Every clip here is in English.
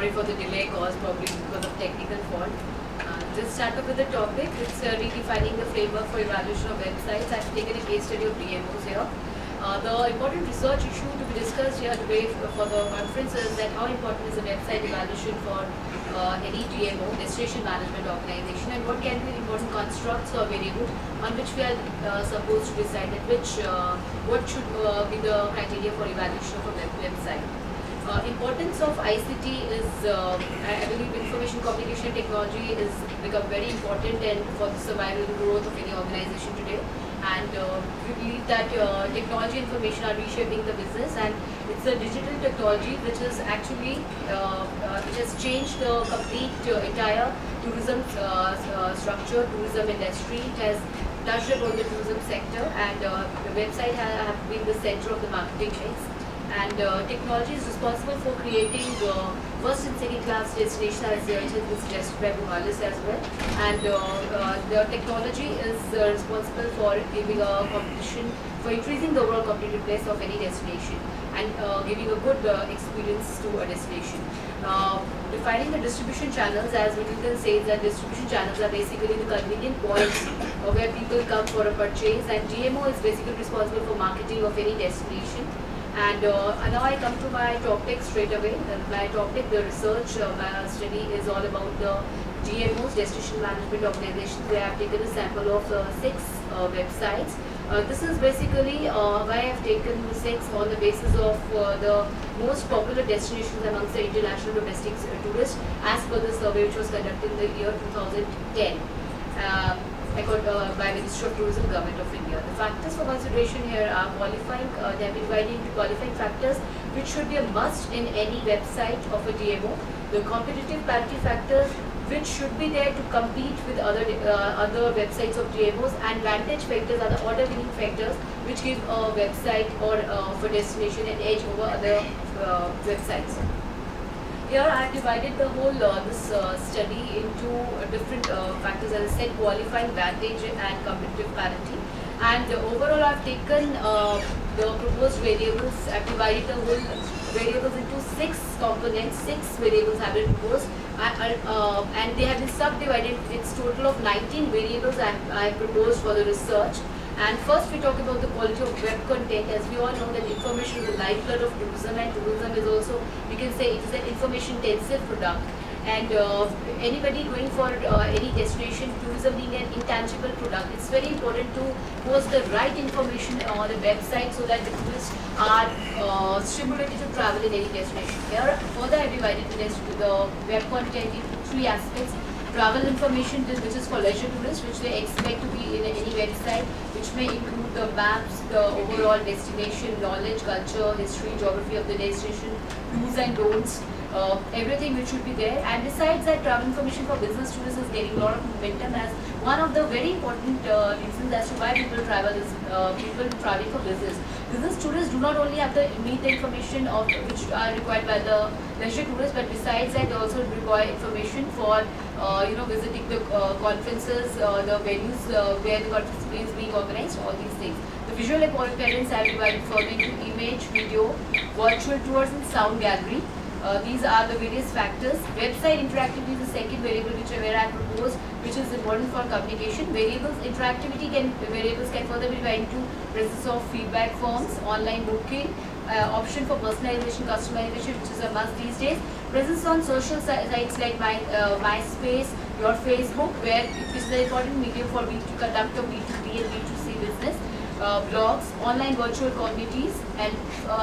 Sorry for the delay caused probably because of technical fault. Just start up with the topic. It's redefining the framework for evaluation of websites. I've taken a case study of DMOs here. The important research issue to be discussed here today for the conference is that how important is a website evaluation for any DMO, destination management organization, and what can be the important constructs or variables on which we are supposed to decide that what should be the criteria for evaluation of a website. Importance of ICT is, I believe, information communication technology is become very important and for the survival and growth of any organization today. And we believe that technology information are reshaping the business, and it's a digital technology which is actually which has changed the complete entire tourism structure, tourism industry. It has touched upon the tourism sector, and the website have been the center of the marketing mix. And technology is responsible for creating first and second class destinations, as it has been suggested by Bumalis as well. And the technology is responsible for giving a competition, for increasing the overall competitiveness of any destination and giving a good experience to a destination. Defining the distribution channels, as Middleton says, that distribution channels are basically the convenient points where people come for a purchase, and DMO is basically responsible for marketing of any destination. And now I come to my topic straight away. My topic, the research study, is all about the DMOs, Destination Management Organizations, where I have taken a sample of 6 websites. This is basically why I have taken the 6 on the basis of the most popular destinations amongst the international domestic tourists, as per the survey which was conducted in the year 2010. By Ministry of Tourism, Government of India. The factors for consideration here are qualifying, they have been divided into qualifying factors which should be a must in any website of a DMO, the competitive parity factors which should be there to compete with other websites of DMOs, and vantage factors are the order winning factors which give a website or for destination an edge over other websites. Here I have divided the whole this study into different factors, as I said, qualifying, vantage and competitive parity. And overall I have taken the proposed variables. I have divided the whole variables into 6 components. 6 variables have been proposed, and they have been subdivided. It's total of 19 variables I have proposed for the research. And first we talk about the quality of web content. As we all know that information is the lifeblood of tourism, and tourism is also, we can say, it is an information intensive product. And anybody going for any destination, tourism being an intangible product, it's very important to post the right information on the website so that the tourists are stimulated to travel in any destination. Here further I divided the web content into 3 aspects. Travel information, which is for leisure tourists, which they expect to be in any website, which may include the maps, the overall destination, knowledge, culture, history, geography of the destination, do's and don'ts, everything which should be there. And besides that, travel information for business tourists is getting a lot of momentum as one of the very important reasons as to why people travel is people traveling for business. Business tourists do not only have to meet the information of which are required by the leisure tourists, but besides that they also require information for visiting the conferences, the venues where the conference is being organized, all these things. The visual appearance I have divided further into image, video, virtual tours and sound gallery. These are the various factors. Website interactivity is the second variable where I proposed, which is important for communication. Variables variables can further be divided into presence of feedback forms, online booking, option for personalization, customization, which is a must these days. Presence on social sites like MySpace, your Facebook, where it is an important medium for me to conduct a B2B and B2C business. Blogs, online virtual communities, and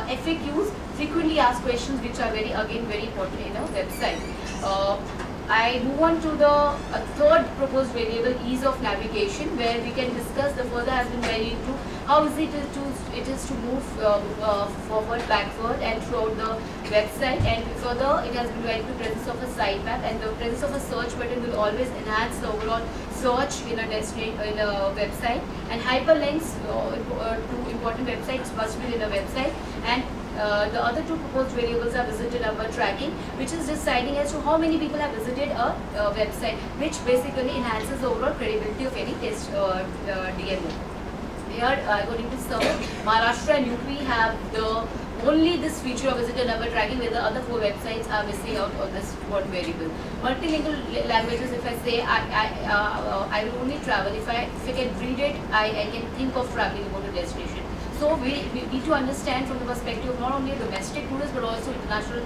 FAQs, frequently asked questions, which are very important in a website. I move on to the third proposed variable, ease of navigation, where we can discuss the further has been very into how easy it is to move forward, backward, and throughout the website. And further, it has been very into presence of a sitemap, and the presence of a search button will always enhance the overall search in a website. And hyperlinks to important websites must be in a website. And the other 2 proposed variables are visitor number tracking, which is deciding as to how many people have visited a website, which basically enhances the overall credibility of any DMO. Here, according to survey, Maharashtra and UP have the only this feature of visitor number tracking, where the other 4 websites are missing out on this one variable. Multilingual languages, if I say I will only travel, if I can read it, I can think of traveling about a destination. So we need to understand from the perspective of not only a domestic tourist but also international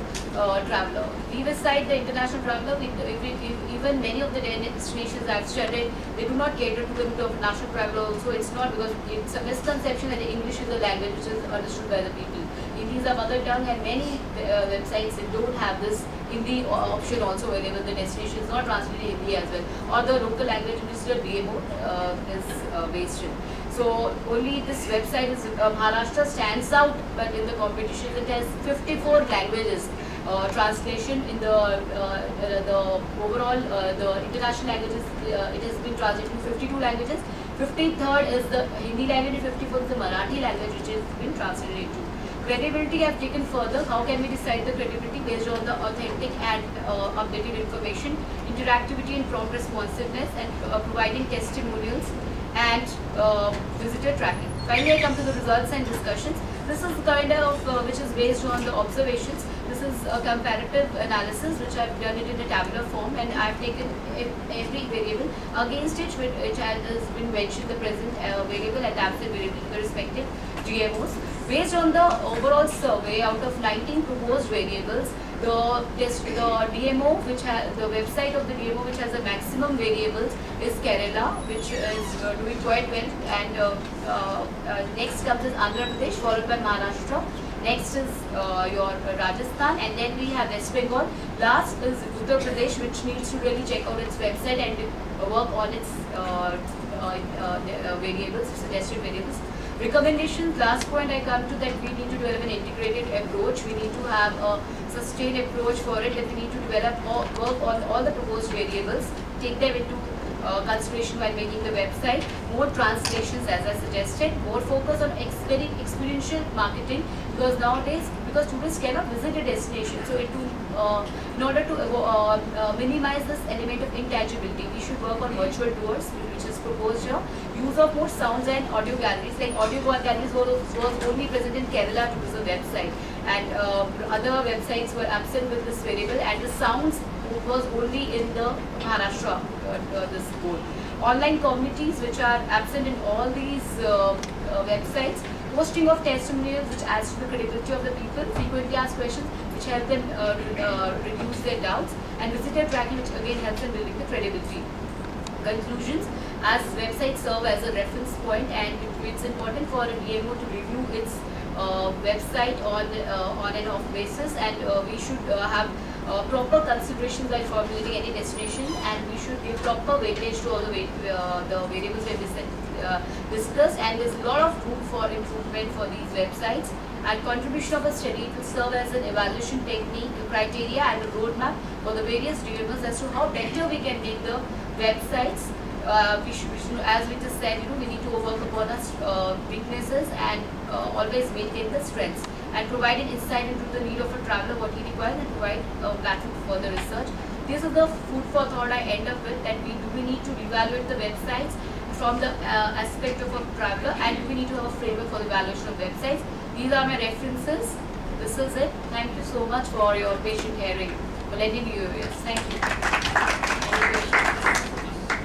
traveler. Leave aside the international traveler, even many of the destinations I've studied, they do not cater to the international traveler also. It's not, because it's a misconception that English is a language which is understood by the people. Hindi is a mother tongue, and many websites that don't have this Hindi option also available. The destination is not translated Hindi as well, or the local language in which the DMO is based in. So only this website is Maharashtra stands out, but in the competition it has 54 languages translation in the overall the international languages. It has been translated to 52 languages. 53rd is the Hindi language, and 54th is the Marathi language, which has been translated into. Credibility I have taken further. How can we decide the credibility? Based on the authentic and updated information, interactivity and prompt responsiveness, and providing testimonials and visitor tracking. Finally, I come to the results and discussions. This is kind of which is based on the observations. This is a comparative analysis which I have done it in a tabular form, and I have taken every variable against it which has been mentioned, the present variable and absent variable in the respective GMOs. Based on the overall survey, out of 19 proposed variables, the DMO, which has the website of the DMO which has the maximum variables is Kerala, which is doing quite well, and next comes is Andhra Pradesh, followed by Maharashtra. Next is your Rajasthan, and then we have West Bengal. Last is Uttar Pradesh, which needs to really check out its website and work on its variables, suggested variables. Recommendations, last point I come to, that we need to develop an integrated approach. We need to have a sustained approach for it, that we need to develop work on all the proposed variables, take them into consideration while making the website. More translations, as I suggested, more focus on very experiential marketing, because nowadays, because tourists cannot visit a destination, so in order to minimize this element of intangibility, we should work on virtual tours, which is proposed here. Use of more sounds and audio galleries, like audio galleries was only present in Kerala tourism website, and other websites were absent with this variable, and the sounds was only in the Maharashtra this goal. Online communities, which are absent in all these websites. Posting of testimonials, which adds to the credibility of the people. Frequently asked questions, which help them reduce their doubts. And visitor tracking, which again helps in building the credibility. Conclusions: as websites serve as a reference point, and it's important for a DMO to review its website on and off basis, and we should have proper considerations while formulating any destination, and we should give proper weightage to all the variables we have discussed, and there's a lot of room for improvement for these websites. And contribution of a study will serve as an evaluation technique, criteria, and a roadmap for the various DMOs as to how better we can make the websites. We should, as we just said, we need to work upon our weaknesses and always maintain the strengths, and provide an insight into the need of a traveler, what he requires, and provide a platform for further research. This is the food for thought I end up with, that we need to evaluate the websites from the aspect of a traveler, and we need to have a framework for the evaluation of websites. These are my references. This is it. Thank you so much for your patient hearing, for lending me your ears. Thank you.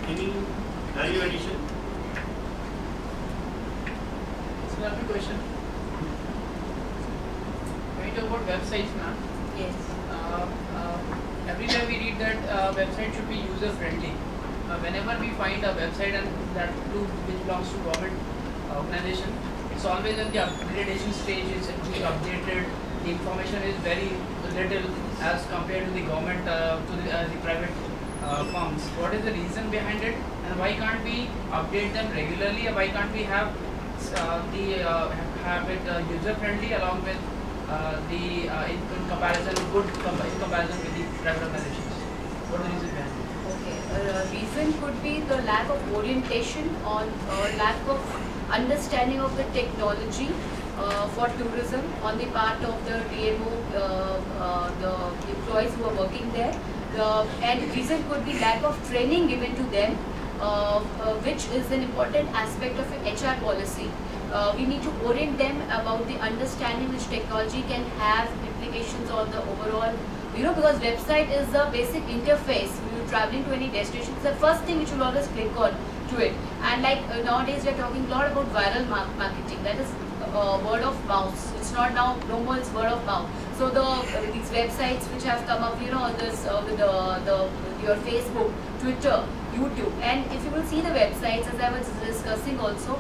Any value addition? So I have a question. When you talk about websites, ma'am. Yes. Everywhere we read that website should be user friendly. Whenever we find a website, and that too which belongs to government organization, it's always in the upgradation stage. It's being updated. The information is very little as compared to the government, to the private firms. What is the reason behind it, and why can't we update them regularly? Why can't we have have it user friendly along with in comparison with the private organizations? What is the reason behind it? Okay, reason could be the lack of orientation or lack of understanding of the technology for tourism on the part of the DMO, the employees who are working there. And reason could be lack of training given to them, which is an important aspect of an HR policy. we need to orient them about the understanding which technology can have implications on the overall, because website is the basic interface. When you're traveling to any destination, it's the first thing which you'll always click on to it. And like nowadays we're talking a lot about viral marketing, that is word of mouth. It's not now, no more, it's word of mouth. So these websites which have come up, this with your Facebook, Twitter, YouTube, and if you will see the websites, as I was discussing also,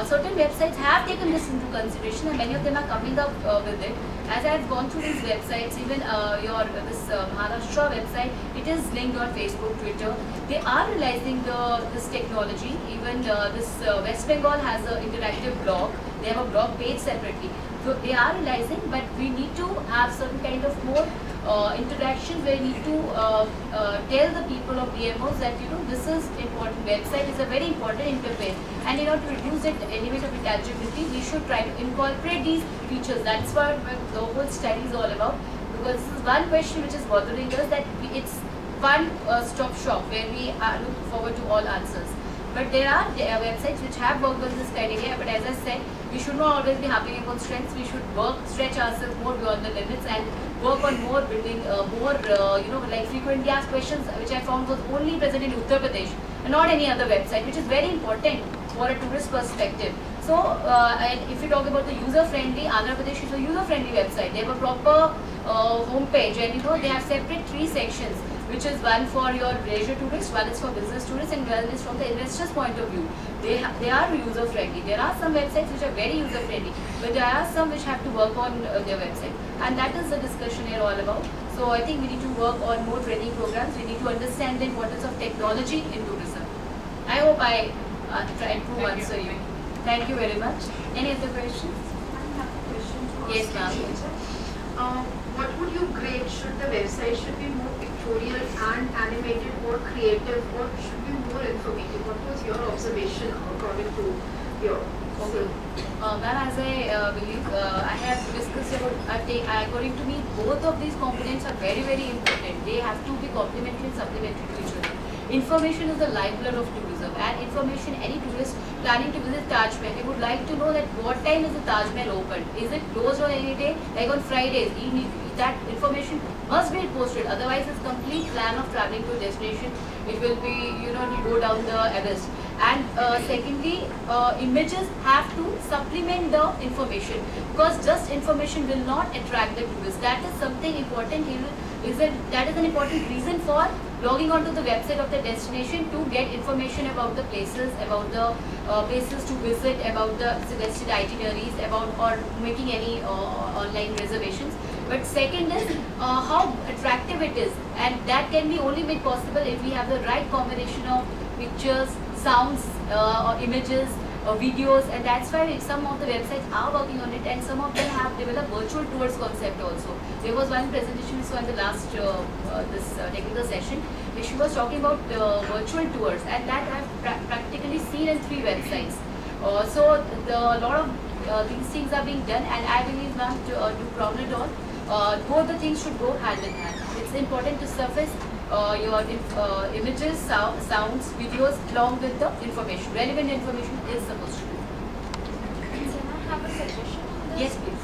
certain websites have taken this into consideration, and many of them are coming up with it. As I have gone through these websites, even this Maharashtra website, it is linked on Facebook, Twitter. They are realizing this technology. Even this West Bengal has an interactive blog. They have a blog page separately. So they are realizing, but we need to have certain kind of more interaction where we need to tell the people of DMOs that this is important. Website is a very important interface, and in order to reduce it element of intelligibility, we should try to incorporate these features. That's what the whole study is all about. Because this is one question which is bothering us, that it's one stop shop where we look forward to all answers. But there are websites which have worked on this criteria, but as I said, we should not always be harping upon strengths. We should stretch ourselves more beyond the limits and work on more building, like frequently asked questions, which I found was only present in Uttar Pradesh and not any other website, which is very important for a tourist perspective. So, and if you talk about the user-friendly, Andhra Pradesh is a user-friendly website. They have a proper homepage, and they have separate 3 sections, which is one for your leisure tourists, one is for business tourists, and one is from the investor's point of view. They are user friendly. There are some websites which are very user friendly, but there are some which have to work on their website, and that is the discussion here all about. So I think we need to work on more training programs. We need to understand the importance of technology in tourism. I hope I tried to answer you. Thank you very much. Any other questions? I have a question. Yes, ma'am. What would you grade? Should the website be more pictorial and animated, or creative, or should be more informative? What was your observation according to your? Okay. Ma'am, as I believe, I have discussed about, according to me, both of these components are very, very important. They have to be complementary and supplementary to each other. Information is the lifeblood of tourism, and information, any tourist planning to visit Taj Mahal, they would like to know that what time is the Taj Mahal open. Is it closed on any day? Like on Fridays, that information must be posted. Otherwise, this complete plan of traveling to a destination, it will be, it will go down the abyss. And secondly, images have to supplement the information, because just information will not attract the tourist. That is something important. That is an important reason for logging onto the website of the destination, to get information about the places, about the places to visit, about the suggested itineraries, or making any online reservations. But second is how attractive it is, and that can be only made possible if we have the right combination of pictures, sounds, or images, videos, and that's why some of the websites are working on it, and some of them have developed virtual tours concept also. There was one presentation we saw in the last technical session, where she was talking about virtual tours, and that I've practically seen in 3 websites. So a lot of these things are being done, and I believe, ma'am, to crown it all, both the things should go hand in hand. It's important to surface your images, sounds, videos along with the information. Relevant information is supposed to be. Can I have a suggestion on this? Yes, please.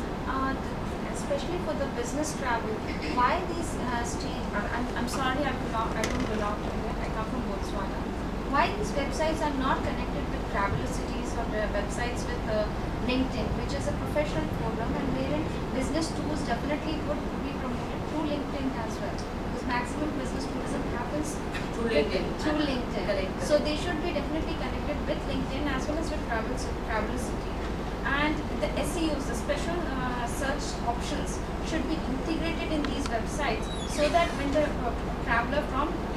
Especially for the business travel, why these I'm sorry, I don't belong to it. I come from Botswana. Why these websites are not connected with Travelocities or the websites with LinkedIn, which is a professional program, and wherein business tours definitely would be promoted through LinkedIn as well. Maximum business tourism happens Through LinkedIn. Correct. So they should be definitely connected with LinkedIn as well as with Travelocity. And the SEOs, the special search options, should be integrated in these websites, so that when the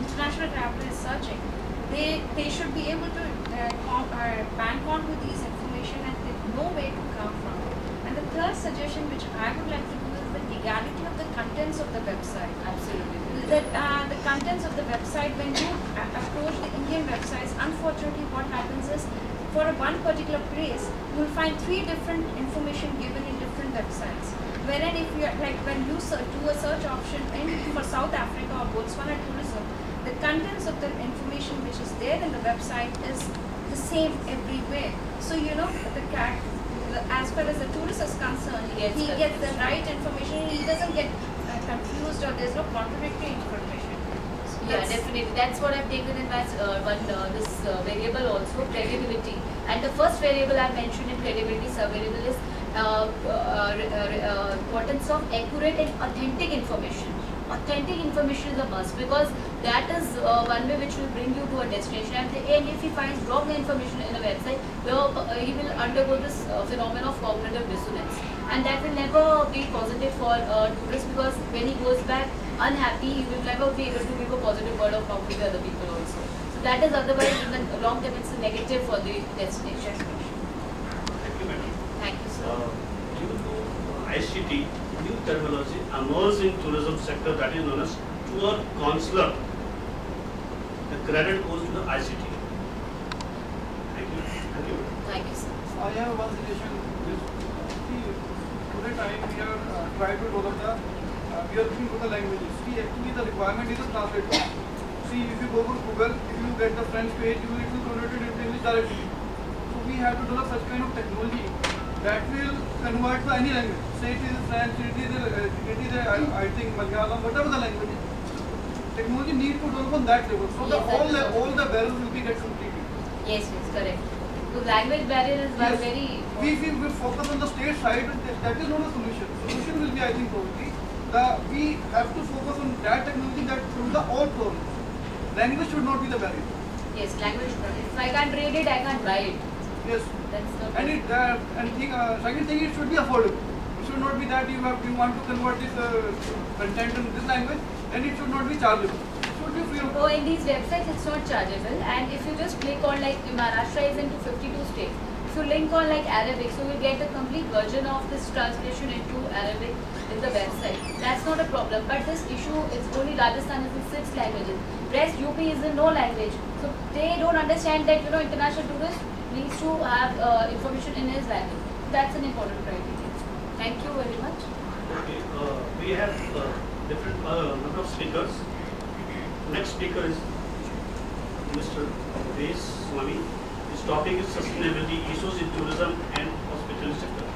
international traveler is searching, they should be able to bank on with these information, and they know where to come from. And the third suggestion which I would like to do is the legality of the contents of the website. Absolutely. That the contents of the website, when you approach the Indian websites, unfortunately what happens is, for one particular place, you will find 3 different information given in different websites. Wherein if you when you do a search option for South Africa or Botswana tourism, the contents of the information which is there in the website is the same everywhere. So the as far as the tourist is concerned, Yes, he correct. gets the right information. He doesn't get confused or there's no contradictory information. So Yeah, that's- definitely. That's what I've taken in as this variable also, credibility. And the first variable I mentioned in credibility sub-variable is importance of accurate and authentic information. Authentic information is a must because that is one way which will bring you to a destination. And if he finds wrong information in a website, he will undergo this phenomenon of cognitive dissonance. And that will never be positive for tourists because when he goes back unhappy, he will never be able to give a positive word of mouth to the other people also. So that is otherwise in the long term it's a negative for the destination. Thank you, madam. Thank you, sir. Due to ICT, new terminology emerged in tourism sector that is known as tour counselor. The credit goes to the ICT. Thank you. Thank you. Thank you, sir. I have one suggestion. See, today time we are trying to develop the, we are looking for the languages. See, actually the requirement is a translator. See, if you go to Google, if you get the French page, you will convert it into English directly. So we have to develop such kind of technology that will convert to any language. Say it is French, it is I think Malayalam, whatever the language is. Technology need to develop on that level. So Yes, that is all the barriers will be get completed. Yes, correct. The language barrier is one Yes. very We focus on the state side, that is not a solution. Solution will be, I think, probably, we have to focus on that technology that through the all problems. Language should not be the barrier. yes, language. If I can't read it, I can't write. Yes. That's not And second thing, it should be affordable. It should not be that you want to convert this content in this language, and it should not be chargeable. It should be free of So in these websites, it's not chargeable. And if you just click on like Maharashtra is into 52 states. If you link on like Arabic, so you'll get the complete version of this translation into Arabic in the website. That's not a problem. But this issue is only Rajasthan is in 6 languages. Rest UP is in no language. So they don't understand that international tourist needs to have information in his language. That's an important criteria. Thank you very much. Okay, we have different number of speakers. Next speaker is Mr. Desh Swami. His topic is sustainability issues in tourism and hospitality sector.